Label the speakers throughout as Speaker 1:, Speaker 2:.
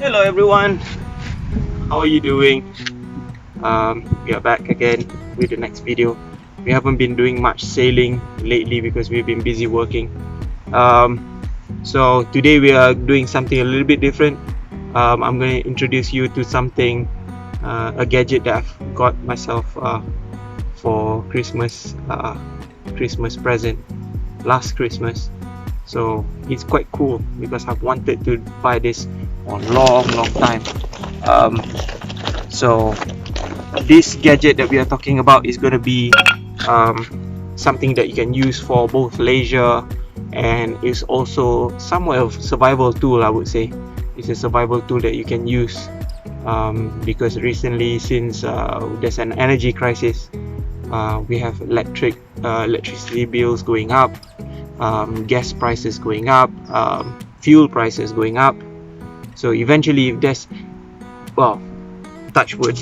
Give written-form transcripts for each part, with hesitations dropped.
Speaker 1: Hello everyone, how are you doing? We are back again with the next video. We haven't been doing much sailing lately because we've been busy working. So today we are doing something a little bit different. I'm going to introduce you to something, a gadget that I've got myself for Christmas, Christmas present last Christmas. So it's quite cool because I've wanted to buy this for a long time. So this gadget that we are talking about is going to be something that you can use for both leisure and is also somewhat of survival tool. I would say it's a survival tool that you can use because recently, since there's an energy crisis, we have electricity bills going up, gas prices going up, fuel prices going up. So eventually, if there's, well, touch wood,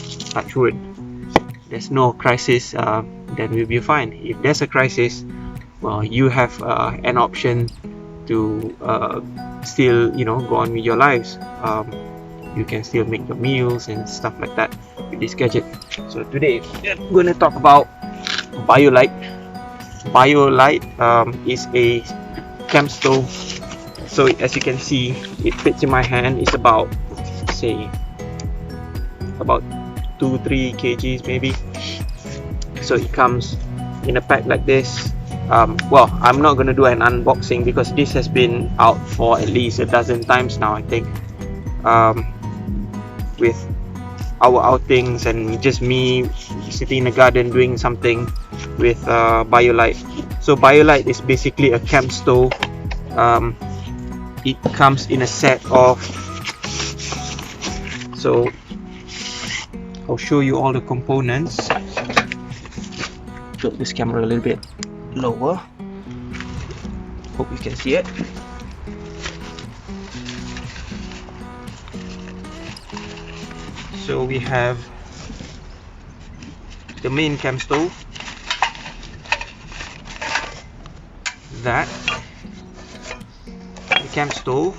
Speaker 1: there's no crisis, then we'll be fine. If there's a crisis, well, you have an option to still, go on with your lives. You can still make your meals and stuff like that with this gadget. So today we're going to talk about BioLite. BioLite is a camp stove. So as you can see, it fits in my hand. It's about, say, about 2-3 kgs maybe. So it comes in a pack like this. Well, I'm not gonna do an unboxing because this has been out for at least a dozen times now, I think, with our outings and just me sitting in the garden doing something with BioLite. So BioLite is basically a camp stove. It comes in a set of, so I'll show you all the components. Tilt this camera a little bit lower. Hope you can see it. So we have the main camp stove, that the camp stove,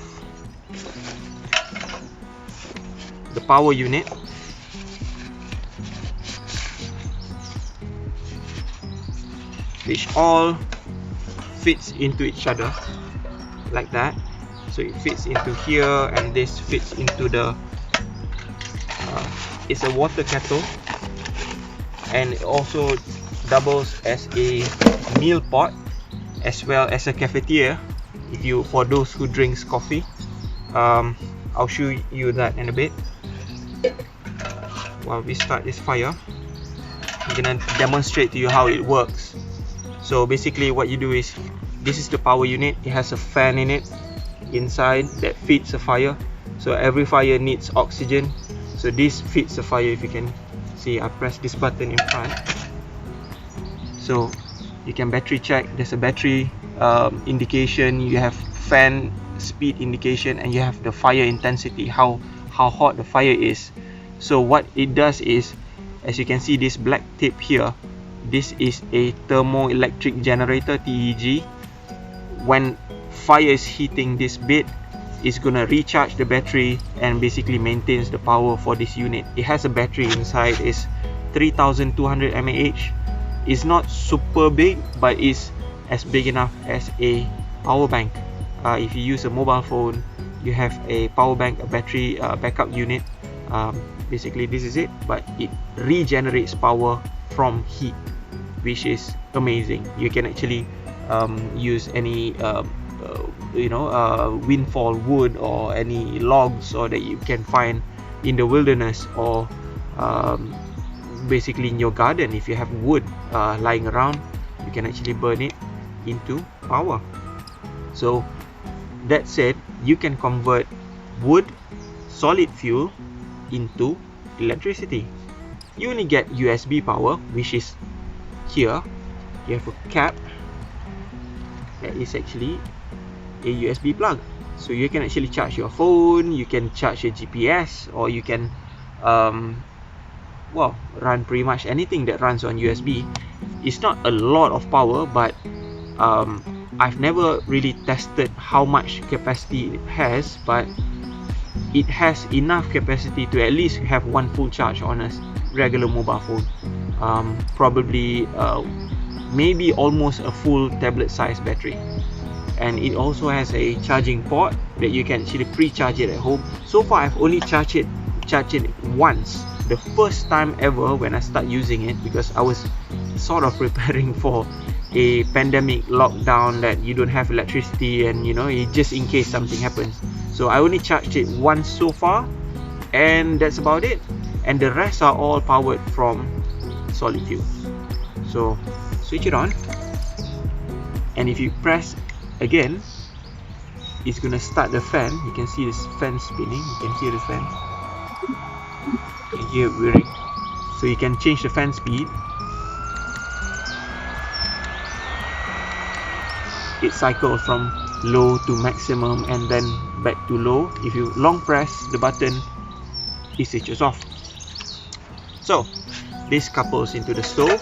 Speaker 1: the power unit, which all fits into each other like that. So it fits into here, and this fits into the it's a water kettle, and it also doubles as a meal pot as well as a cafetiere if you, for those who drinks coffee. I'll show you that in a bit. While we start this fire, I'm gonna demonstrate to you how it works. So basically what you do is, this is the power unit. It has a fan in it inside that feeds the fire. So every fire needs oxygen. So this feeds the fire. If you can see, I press this button in front. So you can battery check. There's a battery indication. You have fan speed indication, and you have the fire intensity, how hot the fire is. So what it does is, as you can see, this black tip here, this is a thermoelectric generator, TEG. When fire is heating this bit, it's gonna recharge the battery and basically maintains the power for this unit. It has a battery inside. It's 3200 mAh. It's not super big, but it's as big enough as a power bank. If you use a mobile phone, you have a power bank, a battery backup unit. Basically this is it, but it regenerates power from heat, which is amazing. You can actually use any windfall wood or any logs or that you can find in the wilderness, or basically in your garden. If you have wood lying around, you can actually burn it into power. So that said, you can convert wood, solid fuel, into electricity. You only get USB power, which is here. You have a cap that is actually a USB plug, so you can actually charge your phone, you can charge your GPS, or you can run pretty much anything that runs on USB. It's not a lot of power, but I've never really tested how much capacity it has, but it has enough capacity to at least have one full charge on a regular mobile phone. Probably maybe almost a full tablet size battery. And it also has a charging port that you can actually pre-charge it at home. So far I've only charged it once, the first time ever when I start using it, because I was sort of preparing for a pandemic lockdown that you don't have electricity, and you know, just in case something happens. So I only charged it once so far, and that's about it. And the rest are all powered from solid fuel. So switch it on, and if you press again, it's gonna start the fan. You can see this fan spinning. You can hear the fan. You can hear it whirring. So you can change the fan speed. It cycles from low to maximum and then back to low. If you long press the button, it switches off. So this couples into the stove.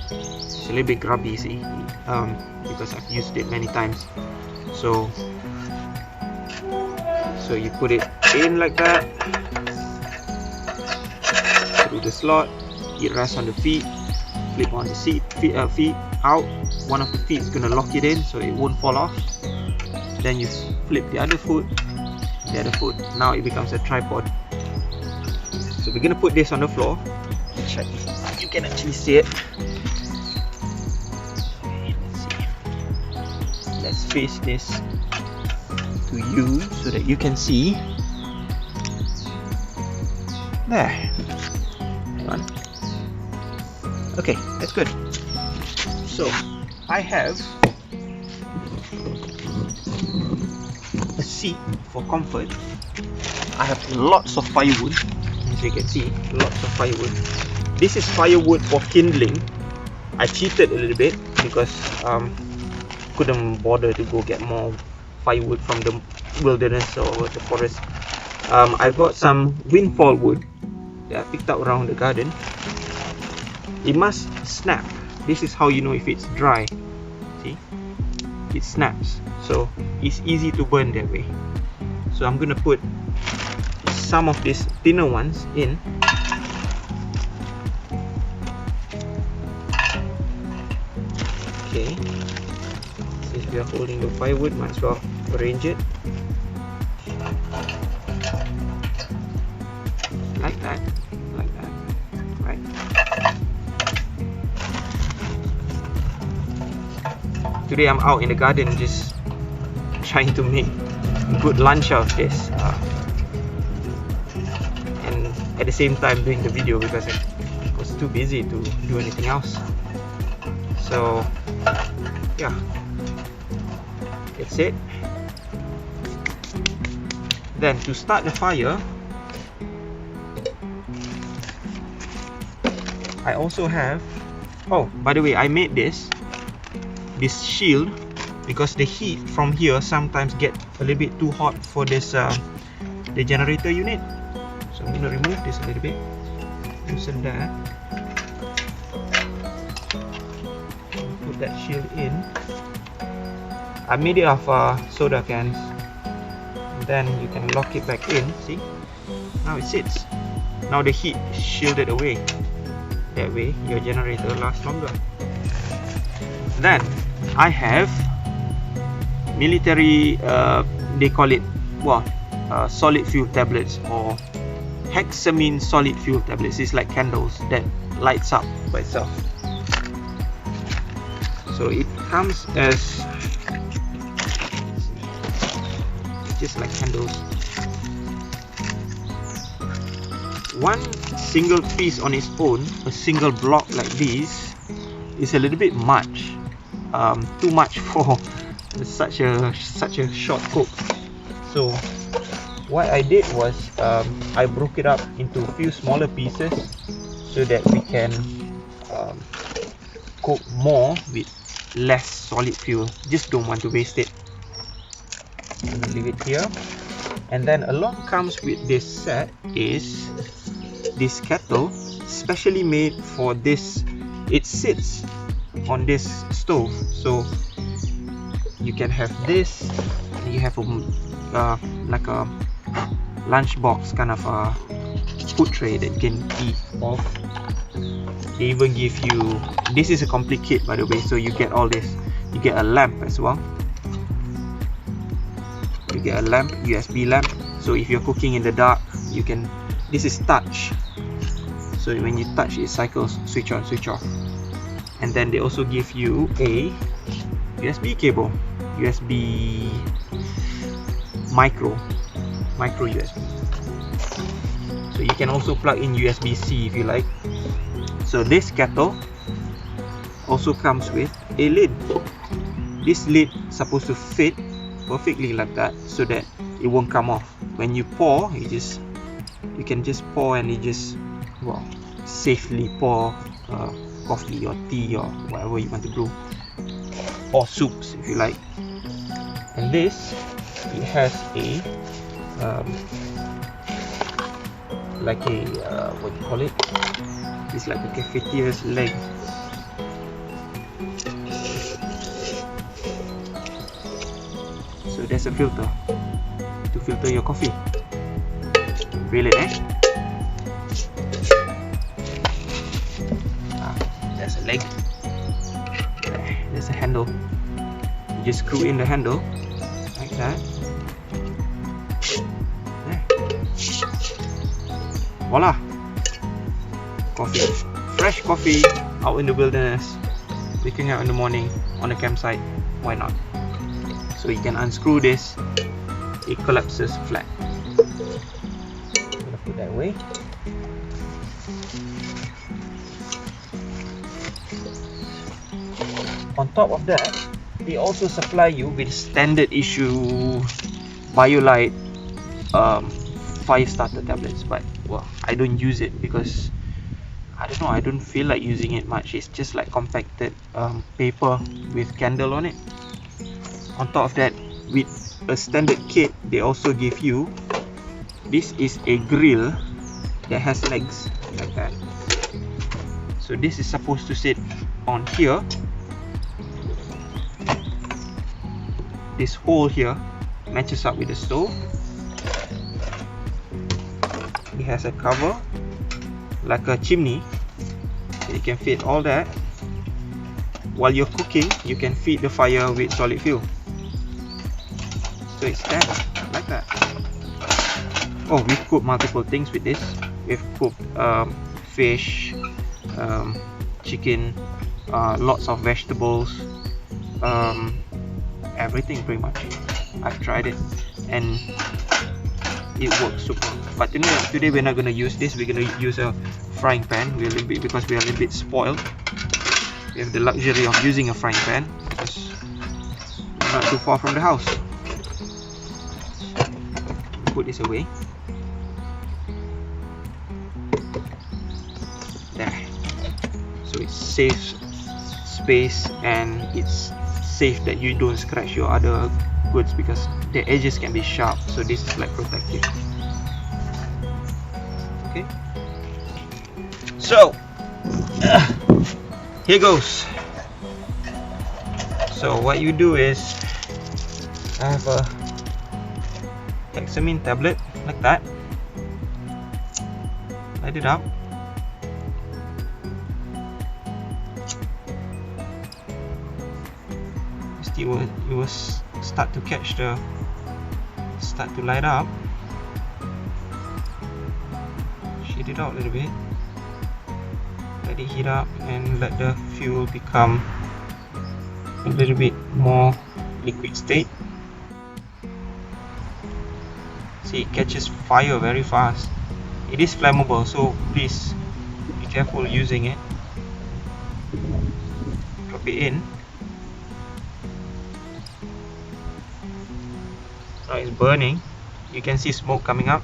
Speaker 1: It's a little bit grubby, see, because I've used it many times. So you put it in like that, through the slot. It rests on the feet. Flip on the feet out. One of the feet is gonna lock it in so it won't fall off. Then you flip the other foot. Now it becomes a tripod. So we're gonna put this on the floor. Check if you can actually see it. Let's face this to you so that you can see. There. Hang on. Okay, that's good. So I have a seat for comfort. I have lots of firewood, as you can see, lots of firewood. This is firewood for kindling. I cheated a little bit because couldn't bother to go get more firewood from the wilderness or the forest. I got some windfall wood that I picked up around the garden. It must snap. This is how you know if it's dry. See? It snaps. So it's easy to burn that way. So I'm gonna put some of these thinner ones in. Okay. Since we are holding the firewood, might as well arrange it like that, right? Today I'm out in the garden just trying to make good lunch out of this, and at the same time doing the video because I was too busy to do anything else. So yeah, that's it. Then to start the fire, I also have, oh by the way, I made this shield because the heat from here sometimes get a little bit too hot for this the generator unit. So I'm going to remove this a little bit, loosen that, put that shield in. I made it of soda cans, and then you can lock it back in. See, now it sits. Now the heat is shielded away. That way your generator lasts longer. Then I have military, they call it solid fuel tablets, or hexamine solid fuel tablets. It's like candles that lights up by itself. So it comes as just like candles. One single piece on its own, a single block like this, is a little bit much. Too much for such a short cook. So what I did was I broke it up into a few smaller pieces so that we can cook more with less solid fuel. Just don't want to waste it. I'm gonna leave it here. And then along comes with this set is this kettle, specially made for this. It sits on this stove, so you can have this. You have like a lunchbox kind of food tray that you can eat off. They even give you, this is a complete kit by the way, so you get all this. You get a lamp as well. You get a lamp, USB lamp, so if you're cooking in the dark, you can, this is touch, so when you touch it cycles, switch on, switch off. And then they also give you a USB cable, USB micro USB, so you can also plug in USB-C if you like. So this kettle also comes with a lid. This lid is supposed to fit perfectly like that, so that it won't come off. When you pour, you can just pour, and you just, well, safely pour coffee or tea or whatever you want to brew, or soups if you like. And this, it has a like a what do you call it? It's like a cafeteria's leg. So there's a filter to filter your coffee. Reel it, there's a leg. There's a handle. You just screw in the handle like that. There. Voila! Coffee. Fresh coffee out in the wilderness, waking up in the morning on a campsite. Why not? So you can unscrew this, it collapses flat. I'm gonna put that away. On top of that, they also supply you with standard issue BioLite fire starter tablets, but well, I don't use it because I don't know, I don't feel like using it much. It's just like compacted paper with candle on it. On top of that, with a standard kit, they also give you, this is a grill that has legs like that. So this is supposed to sit on here. This hole here matches up with the stove. It has a cover like a chimney. You can fit all that. While you're cooking, you can feed the fire with solid fuel. So it's stands like that. Oh, we've cooked multiple things with this. We've cooked fish, chicken, lots of vegetables, everything pretty much. I've tried it and it works super. But today we're not going to use this. We're going to use a frying pan. We're a little bit, because we're a little bit spoiled. We have the luxury of using a frying pan because we're not too far from the house. Put this away. There. So it saves space, and it's safe that you don't scratch your other goods because the edges can be sharp. So this is like protective. Okay. So here goes. So what you do is, I have a Ikson tablet like that. Light it up. It will start to catch the, start to light up. Shade it out a little bit. Let it heat up and let the fuel become a little bit more liquid state. See, it catches fire very fast. It is flammable, so please be careful using it. Drop it in. Now it's burning. You can see smoke coming up.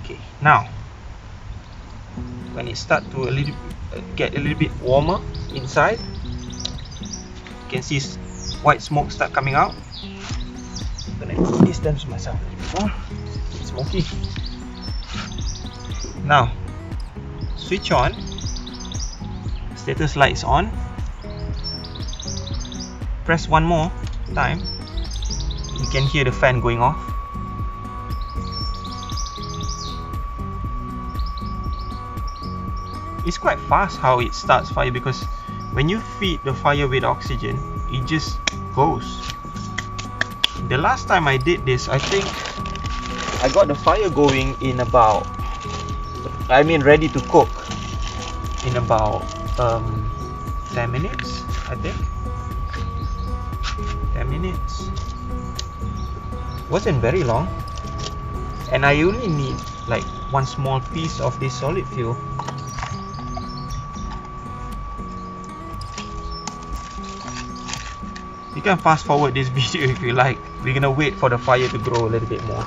Speaker 1: Okay, now when it starts to get a little bit warmer inside, you can see white smoke start coming out. I'm gonna distance myself a little bit more. It's smoky. Now switch on. Status lights on. Press one more time. You can hear the fan going off. it's quite fast how it starts fire, because when you feed the fire with oxygen, it just goes. The last time I did this, I think I got the fire going in about, ready to cook in about 10 minutes, I think. 10 minutes. Wasn't very long. And I only need like one small piece of this solid fuel. You can fast forward this video if you like. We're gonna wait for the fire to grow a little bit more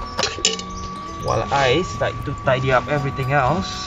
Speaker 1: while I start to tidy up everything else.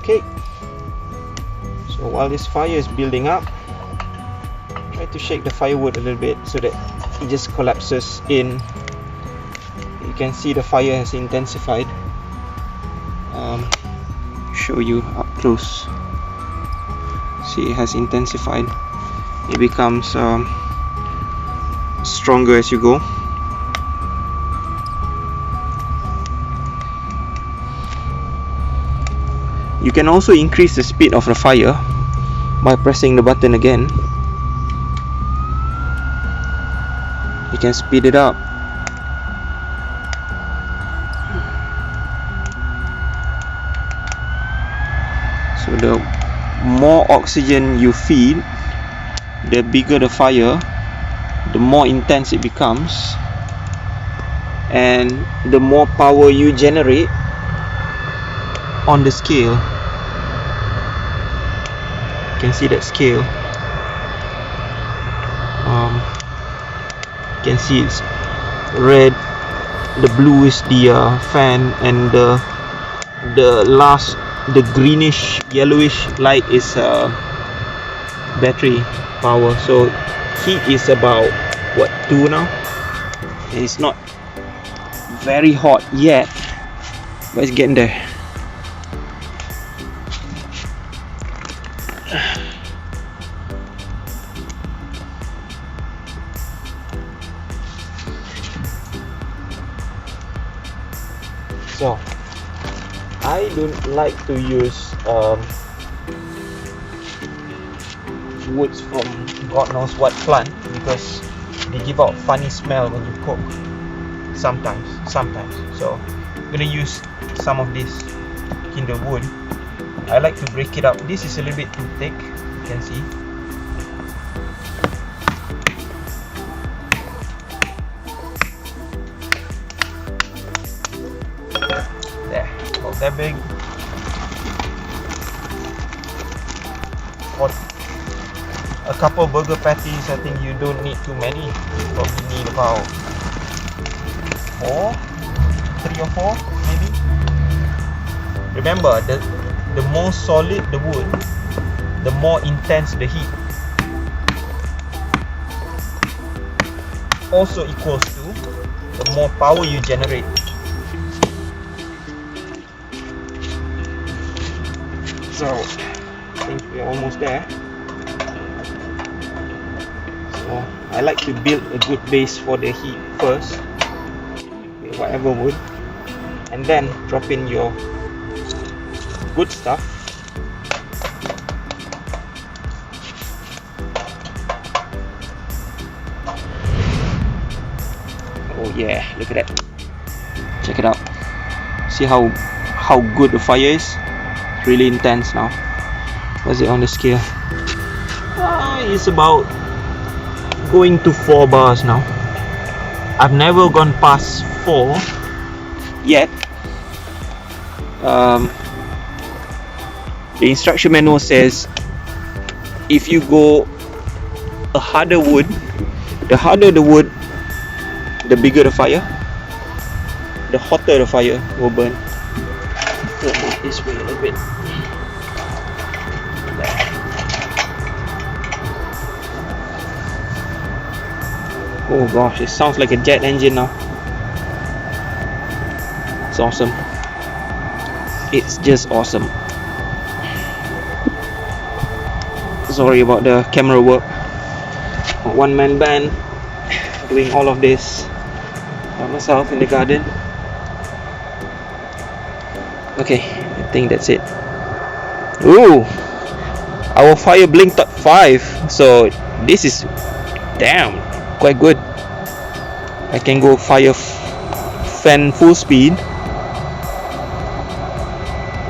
Speaker 1: Okay, so while this fire is building up, try to shake the firewood a little bit so that it just collapses in. You can see the fire has intensified. Show you up close. See, it has intensified. It becomes stronger as you go. You can also increase the speed of the fire by pressing the button again. You can speed it up. So the more oxygen you feed, the bigger the fire, the more intense it becomes, and the more power you generate on the scale. You can see that scale. You can see it's red, the blue is the fan, and the greenish yellowish light is battery power. So heat is about what, 2 now. It's not very hot yet, but it's getting there. So I don't like to use woods from God knows what plant, because they give out funny smell when you cook sometimes. So I'm gonna use some of this kindle wood. I like to break it up. This is a little bit too thick, you can see. There, about that big. For a couple burger patties, I think you don't need too many. You probably need about 3 or 4 maybe. Remember, the more solid the wood, the more intense the heat. Also equals to the more power you generate. So I think we're almost there. So I like to build a good base for the heat first with whatever wood, and then drop in your good stuff. Oh yeah, look at that. Check it out. See how good the fire is? It's really intense now. What's it on the scale? It's about going to 4 bars now. I've never gone past 4 yet. The instruction manual says if you go a harder wood, the harder the wood, the bigger the fire, the hotter the fire will burn. Turn it this way a little bit. Oh gosh, it sounds like a jet engine now. It's awesome. It's just awesome. Sorry about the camera work. A one-man band doing all of this by myself in the garden. Okay, I think that's it. Ooh, our fire blinked at 5, so this is damn quite good. I can go fire fan full speed.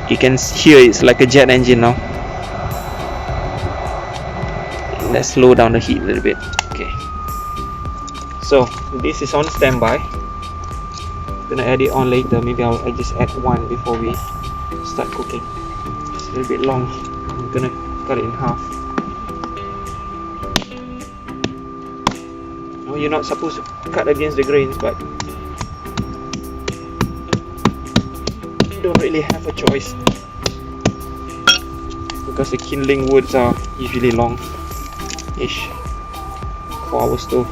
Speaker 1: You can hear it's like a jet engine now. Let's slow down the heat a little bit. Okay, so this is on standby. Gonna add it on later. Maybe I'll just add one before we start cooking. It's a little bit long. I'm gonna cut it in half. Oh, you're not supposed to cut against the grains, but you don't really have a choice because the kindling woods are usually long-ish for our stove.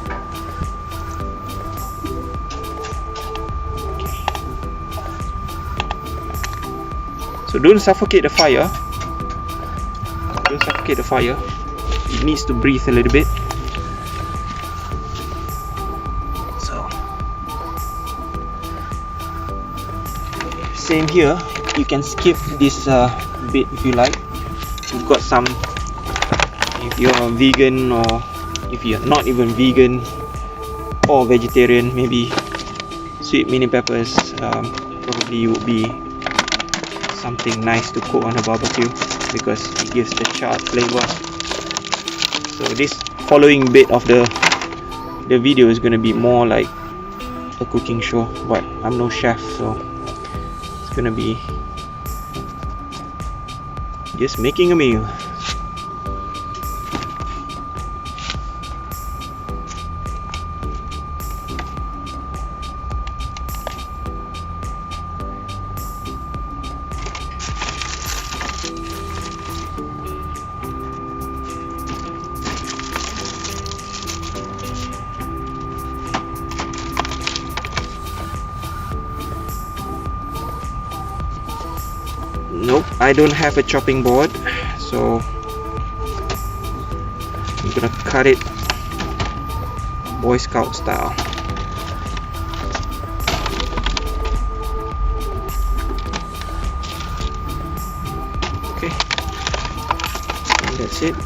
Speaker 1: So don't suffocate the fire. Don't suffocate the fire. It needs to breathe a little bit. So same here. You can skip this bit if you like. You've got some. If you're a vegan, or if you're not even vegan or vegetarian, maybe sweet mini peppers probably would be something nice to cook on a barbecue because it gives the charred flavor. So this following bit of the video is going to be more like a cooking show, but I'm no chef, so it's going to be just making a meal. Nope, I don't have a chopping board, so I'm gonna cut it Boy Scout style. That's it.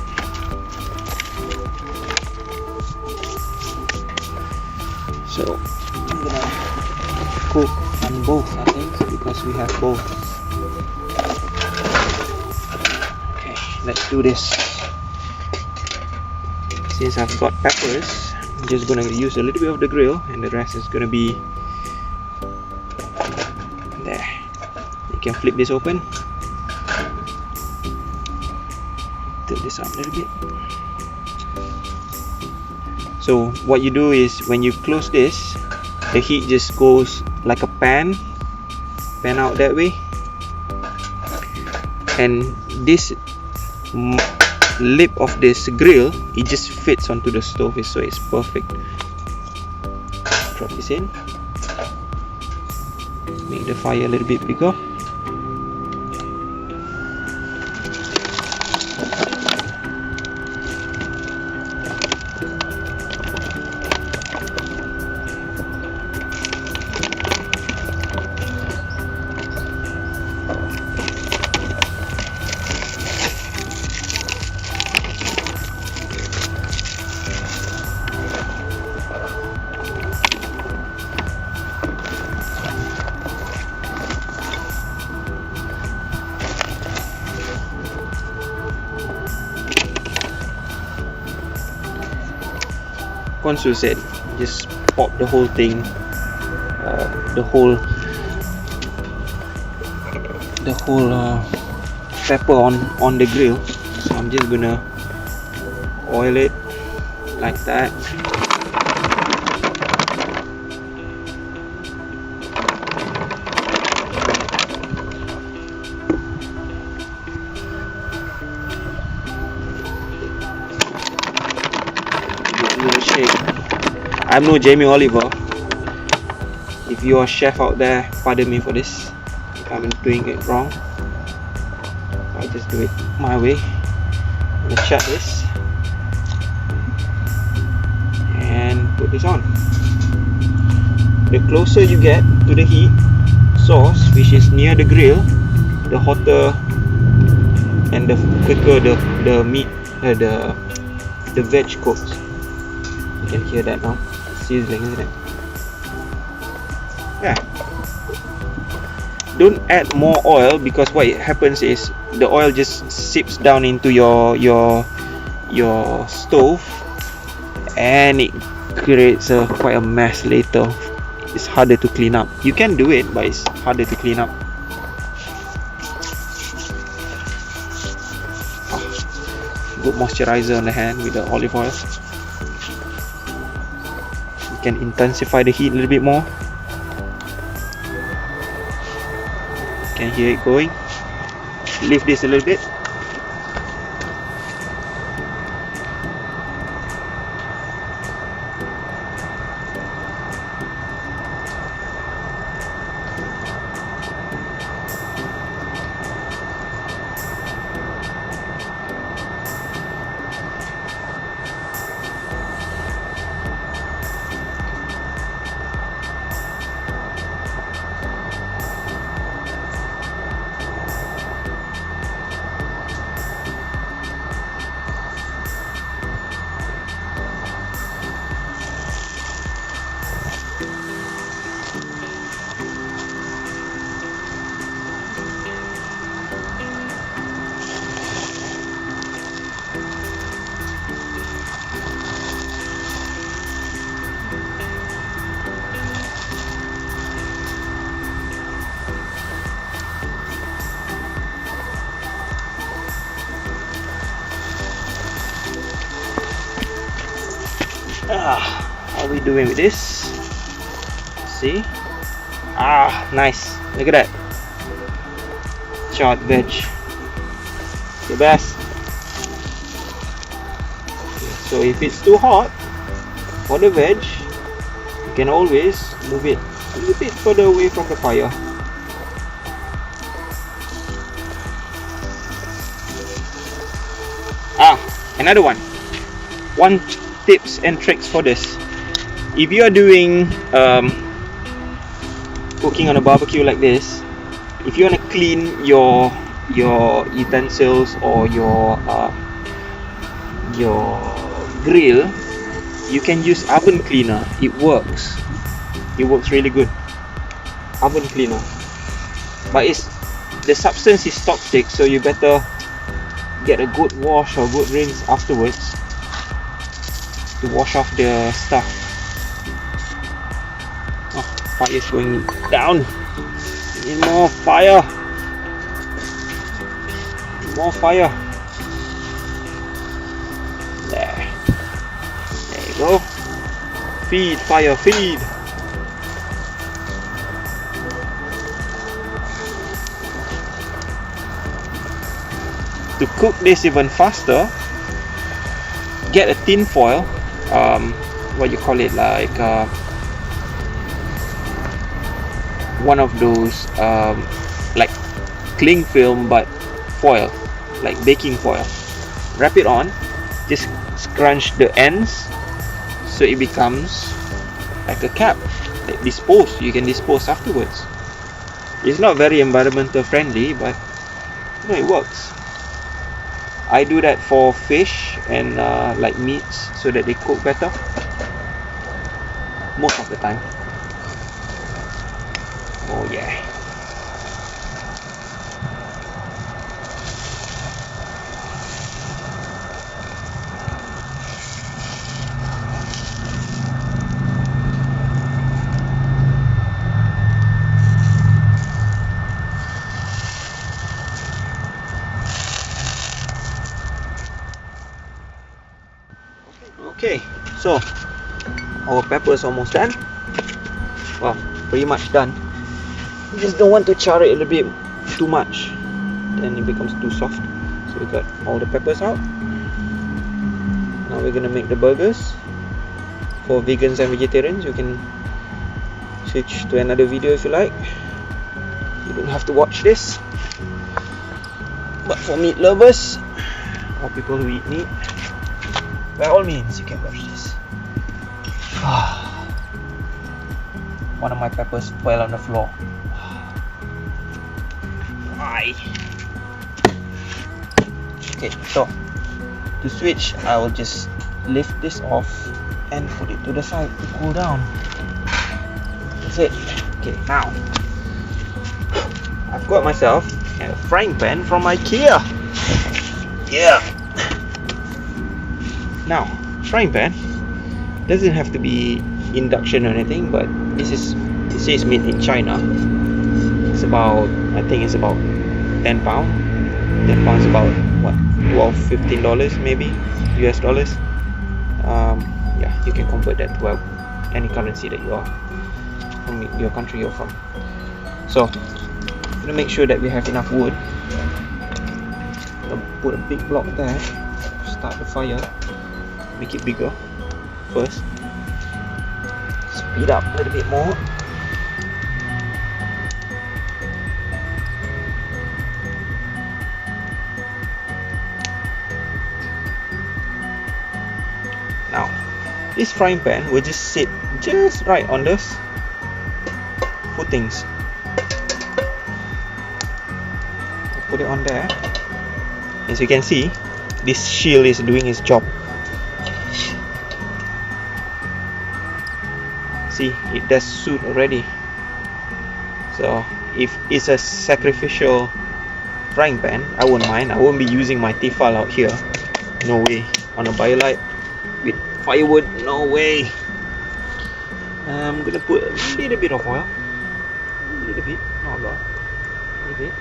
Speaker 1: So I'm gonna cook on both, I think, because we have both. Okay, let's do this. Since I've got peppers, I'm just gonna use a little bit of the grill, and the rest is gonna be there. You can flip this open, tilt this up a little bit. So what you do is, when you close this, the heat just goes like a pan out that way, and this lip of this grill, it just fits onto the stove, so it's perfect. Drop this in, make the fire a little bit bigger. Consul said, just pop the whole thing, the whole pepper on the grill. So I'm just gonna oil it like that. I'm no Jamie Oliver. If you're a chef out there, pardon me for this if I'm doing it wrong. I'll just do it my way. I'm gonna shut this and put this on. The closer you get to the heat source, which is near the grill, the hotter and the quicker the meat, the veg cooks. You can hear that now. Sizzling, isn't it? Yeah. Don't add more oil, because what happens is the oil just seeps down into your stove, and it creates quite a mess later. It's harder to clean up. You can do it, but it's harder to clean up. Good moisturizer on the hand with the olive oil. Can intensify the heat a little bit more. Can hear it going. Lift this a little bit. How are we doing with this? See? Nice. Look at that. Charred veg. The best. So if it's too hot for the veg, you can always move it a little bit further away from the fire. Another one. One tips and tricks for this. If you are doing cooking on a barbecue like this, if you want to clean your utensils or your your grill, you can use oven cleaner. It works really good. Oven cleaner, but the substance is toxic, so you better get a good wash or good rinse afterwards to wash off the stuff. Oh, fire is going down. Need more fire. More fire. There you go. Feed fire, feed. To cook this even faster, get a tin foil, what you call it, like one of those like cling film but foil, like baking foil. Wrap it on, just scrunch the ends so it becomes like a cap, like you can dispose afterwards. It's not very environmental friendly, but you know, it works. I do that for fish and like meats so that they cook better most of the time. Oh yeah. Okay, so our pepper is almost done. Well, pretty much done. You just don't want to char it a little bit too much, then it becomes too soft. So we got all the peppers out. Now we're gonna make the burgers. For vegans and vegetarians, you can switch to another video if you like. You don't have to watch this. But for meat lovers or people who eat meat, by all means, you can watch this. One of my peppers fell on the floor. Why? Okay, so to switch, I will just lift this off and put it to the side to cool down. That's it. Okay, now I've got myself a frying pan from IKEA. Yeah. Now, frying pan doesn't have to be induction or anything, but it says made in China. It's about, I think it's about 10 pound. 10 pounds about what, $12-15 maybe, US dollars. Yeah, you can convert that to any currency that you are from, your country you're from. So, I'm gonna make sure that we have enough wood. I'm gonna put a big block there. Start the fire. Make it bigger first. Speed up a little bit more. Now, this frying pan will just sit just right on those footings. I'll put it on there. As you can see, this shield is doing its job. See, it does suit already. So if it's a sacrificial frying pan, I won't mind. I won't be using my Tefal out here. No way. On a BioLite with firewood, no way. I'm gonna put a little bit of oil. A little bit, not a lot. A little bit.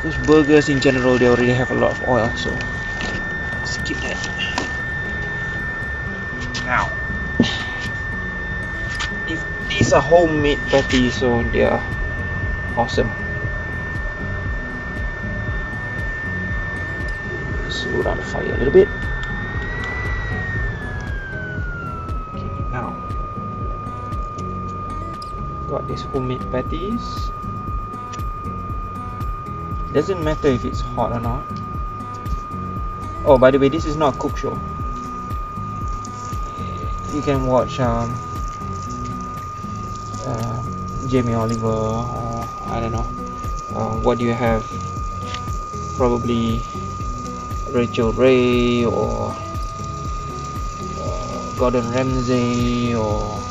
Speaker 1: Because burgers in general, they already have a lot of oil, so skip that. Now, if these are homemade patties, so they are awesome. Slow down the fire a little bit. Okay, now got these homemade patties. Doesn't matter if it's hot or not. Oh, by the way, this is not a cook show. You can watch Jamie Oliver, or I don't know, what do you have? Probably Rachel Ray or Gordon Ramsay or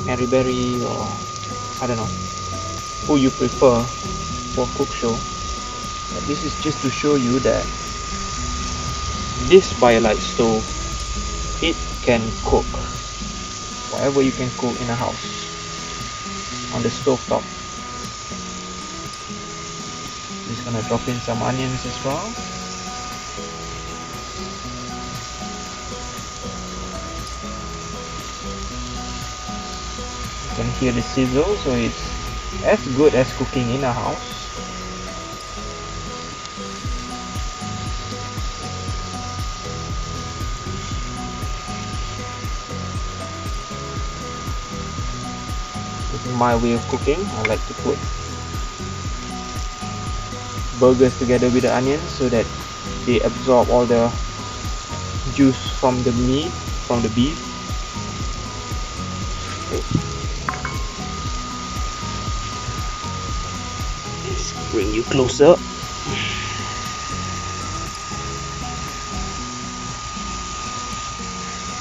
Speaker 1: Mary Berry, or I don't know who you prefer for cook show. But this is just to show you that this BioLite stove, it can cook whatever you can cook in a house on the stove top. Just gonna drop in some onions as well. You can hear the sizzle, so it's as good as cooking in a house. This is my way of cooking. I like to put burgers together with the onions so that they absorb all the juice from the meat, from the beef. Let's bring you closer.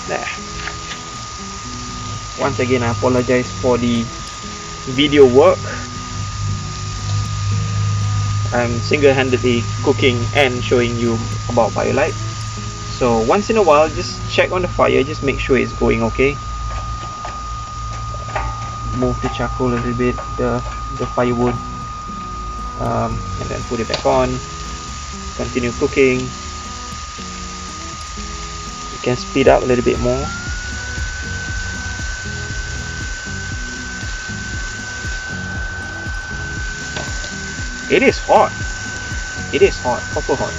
Speaker 1: There. Once again, I apologize for the video work. I'm single-handedly cooking and showing you about BioLite. So once in a while, just check on the fire, just make sure it's going okay. Move the charcoal a little bit, the firewood, and then put it back on. Continue cooking. You can speed up a little bit more. It is hot. It is hot, proper hot.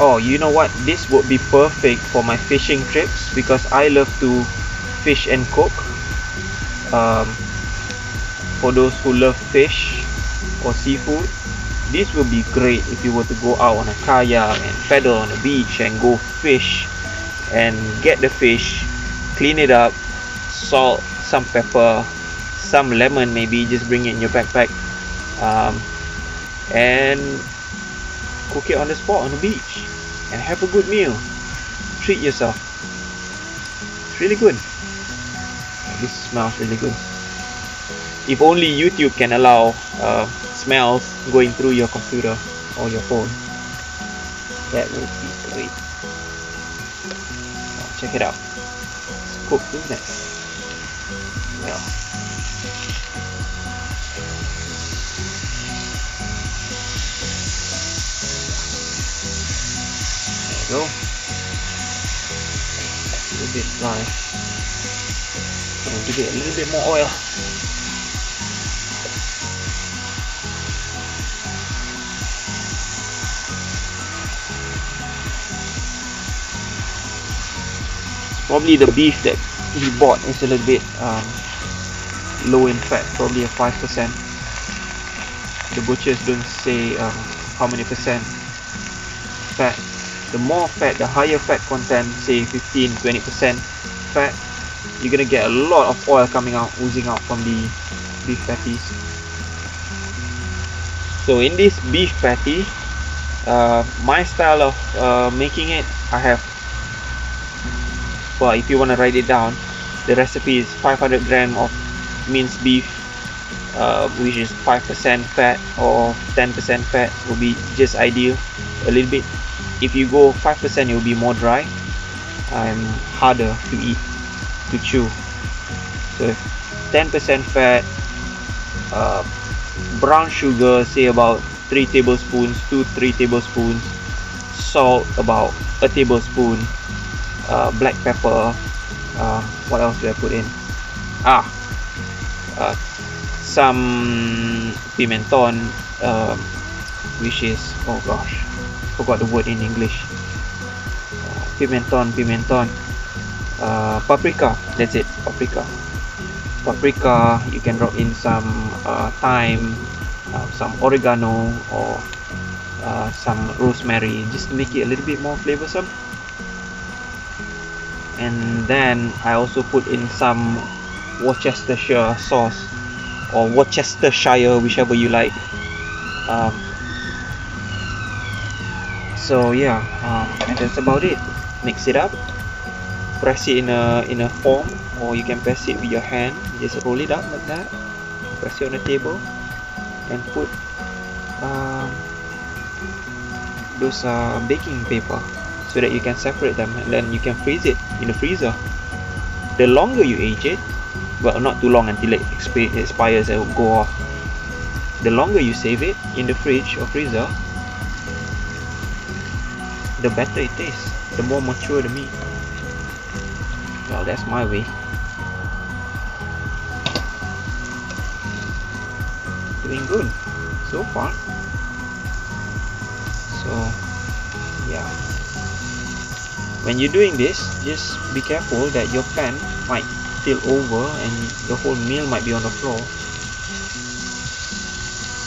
Speaker 1: Oh, you know what? This would be perfect for my fishing trips because I love to fish and cook. For those who love fish or seafood, this will be great if you were to go out on a kayak and paddle on the beach and go fish and get the fish, clean it up, salt, some pepper, some lemon maybe, just bring it in your backpack, and cook it on the spot on the beach and have a good meal. Treat yourself. It's really good. This smells really good. If only YouTube can allow smells going through your computer or your phone, that would be great. Now, check it out. It's cooked, isn't it? Well, there you go. A little bit dry. Give it a little bit more oil. Probably the beef that we bought is a little bit low in fat, probably a 5%. The butchers don't say how many percent fat. The more fat, the higher fat content, say 15-20% fat, you're gonna get a lot of oil coming out, oozing out from the beef patties. So in this beef patty, my style of making it, I have, well, if you want to write it down, the recipe is 500 grams of minced beef, which is 5% fat or 10% fat will be just ideal. A little bit, if you go 5%, it will be more dry and harder to eat, to chew. So 10% fat, brown sugar, say about 3 tablespoons, 2-3 tablespoons, salt about a tablespoon, black pepper, what else do I put in? Some pimenton, which is, oh gosh, forgot the word in English. Pimenton, paprika, that's it, paprika. You can drop in some thyme, some oregano or some rosemary, just to make it a little bit more flavorsome. And then I also put in some Worcestershire sauce, or Worcestershire, whichever you like. So yeah, and that's about it. Mix it up, press it in a form, or you can press it with your hand. Just roll it up like that, press it on the table, and put those baking paper so that you can separate them, and then you can freeze it in the freezer. The longer you age it, well, not too long until it expires and will go off. The longer you save it in the fridge or freezer, the better it tastes, the more mature the meat. Well, that's my way. Doing good so far. So yeah, when you're doing this, just be careful that your pan might tilt over and the whole meal might be on the floor,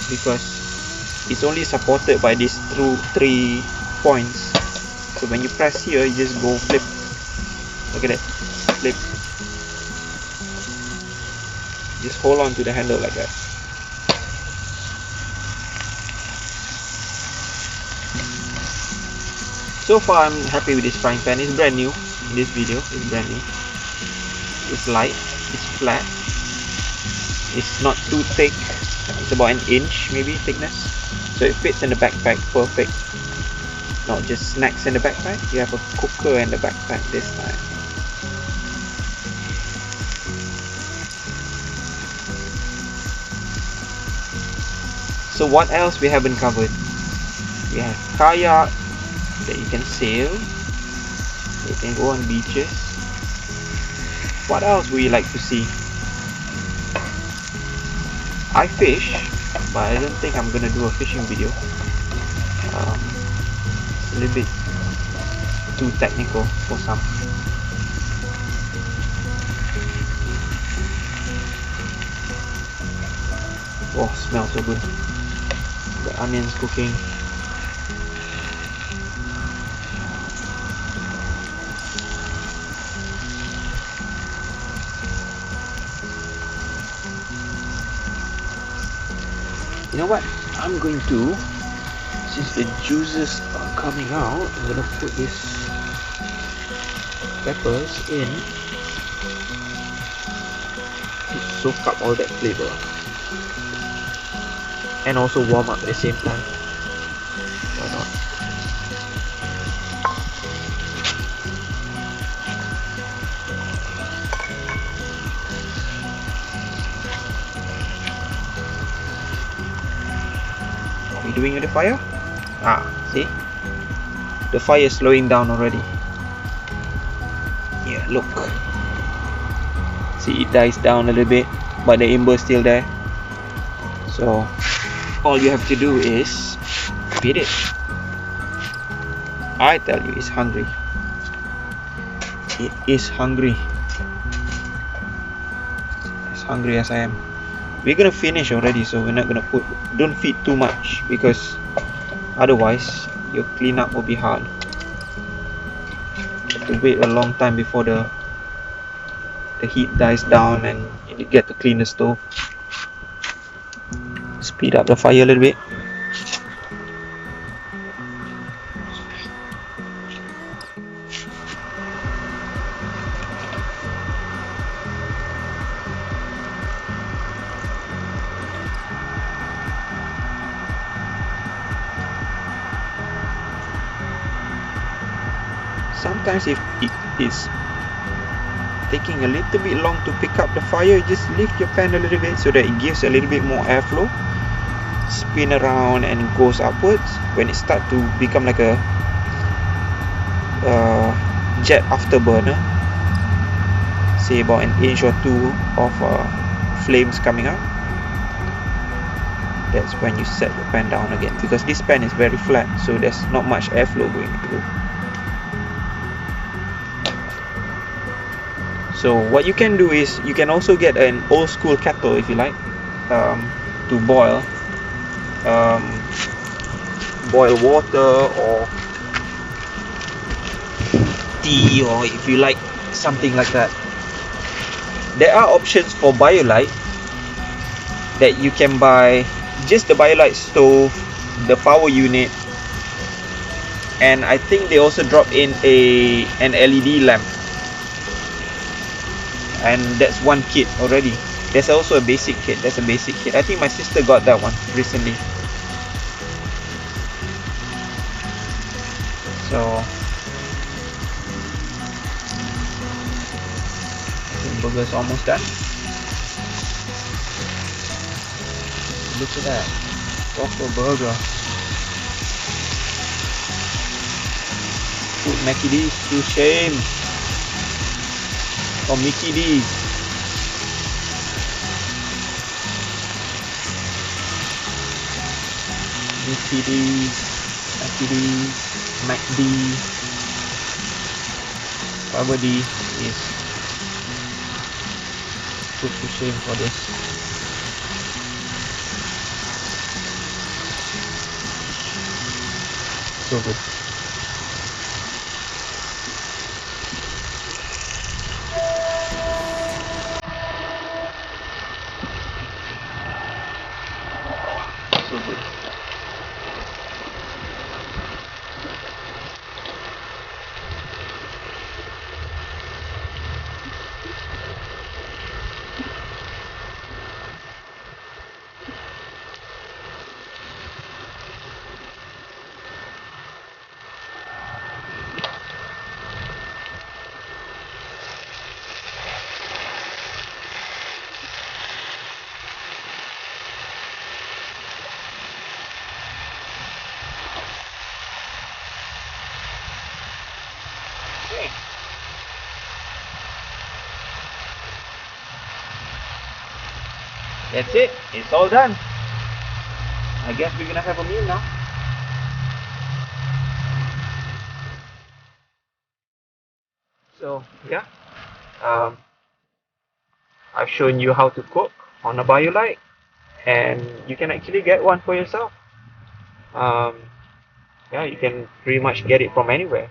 Speaker 1: because it's only supported by these 3 points. So when you press here, you just go flip. Look at it, flip. Just hold on to the handle like that. So far I'm happy with this frying pan. It's brand new. In this video, it's brand new. It's light, it's flat, it's not too thick. It's about 1 inch maybe thickness, so it fits in the backpack perfect. Not just snacks in the backpack, you have a cooker in the backpack this time. So what else we haven't covered? We have kayak that you can sail, you can go on beaches. What else would you like to see? I fish, but I don't think I'm gonna do a fishing video. It's a little bit too technical for some. Oh, smells so good. The onions cooking. You know what? I'm going to, since the juices are coming out, I'm gonna put these peppers in to soak up all that flavor, and also warm up at the same time. Why not? Doing with the fire? See? The fire is slowing down already. Yeah, look. See, it dies down a little bit, but the ember is still there. So, all you have to do is feed it. I tell you, it's hungry. It is hungry. As hungry as I am. We're gonna finish already, so we're not gonna don't feed too much, because otherwise your cleanup will be hard. You have to wait a long time before the heat dies down and you get to clean the stove. Speed up the fire a little bit. Sometimes if it is taking a little bit long to pick up the fire, you just lift your pan a little bit so that it gives a little bit more airflow. Spin around and it goes upwards. When it starts to become like a jet afterburner, say about 1 inch or 2 of flames coming out, that's when you set the pan down again, because this pan is very flat, so there's not much airflow going through. So what you can do is, you can also get an old school kettle if you like, to boil boil water or tea, or if you like something like that. There are options for BioLite that you can buy just the BioLite stove, the power unit, and I think they also drop in an LED lamp, and that's one kit already. There's also a basic kit. That's a basic kit. I think my sister got that one recently. So the burger's almost done. Look at that, proper burger. Put Mackie D's to shame. Or Mickey D's. Mickey D's, Mackie D's, MacD. Whatever D is put to shame for this. So good. So good. That's it. It's all done. I guess we're gonna have a meal now. So yeah, I've shown you how to cook on a BioLite, and you can actually get one for yourself. Yeah, you can pretty much get it from anywhere.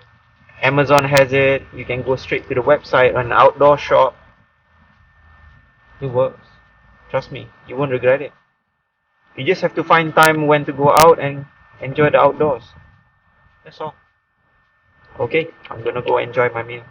Speaker 1: Amazon has it. You can go straight to the website, an outdoor shop. It works. Trust me, you won't regret it. You just have to find time when to go out and enjoy the outdoors. That's all. Okay, I'm gonna go enjoy my meal.